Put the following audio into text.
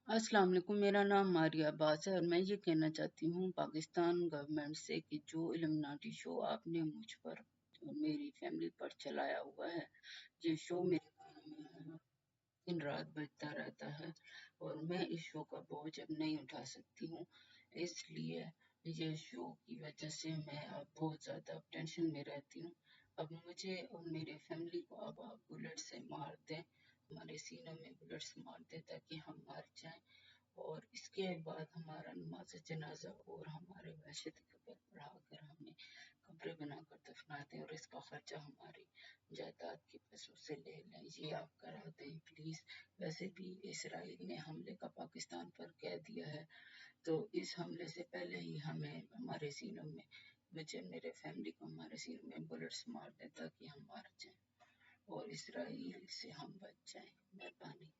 अस्सलाम वालेकुम, मेरा नाम मारिया अब्बास है और मैं ये कहना चाहती हूँ पाकिस्तान गवर्नमेंट से कि जो इल्यूमिनाटी शो आपने मुझ पर और मेरी फैमिली पर चलाया हुआ है, ये शो मेरे कानों में दिन रात बजता रहता है और मैं इस शो का बोझ अब नहीं उठा सकती हूँ। इसलिए ये शो की वजह से मैं अब बहुत ज़्यादा टेंशन में रहती हूँ। अब मुझे और मेरे फैमिली को अब आप बुलेट से मार दें, हमारे सीनों में बुलेट्स मार दें ताकि हम मर जाएं और इसके बाद हमारा नमाज जनाजा और हमारे वहशत कब्र पढ़ाकर हमें कब्र बनाकर दफना दें और इसका खर्चा हमारी जायदाद के पैसों से ले लें। ये आप करा दें प्लीज़। वैसे भी इसराइल ने हमले का पाकिस्तान पर कह दिया है, तो इस हमले से पहले ही हमें हमारे सीनों में, मुझे मेरे फैमिली को हमारे सीनों में बुलेट्स मार दें ताकि हम मर जाएं और इसराइल से हम बच जाएं। मेहरबानी।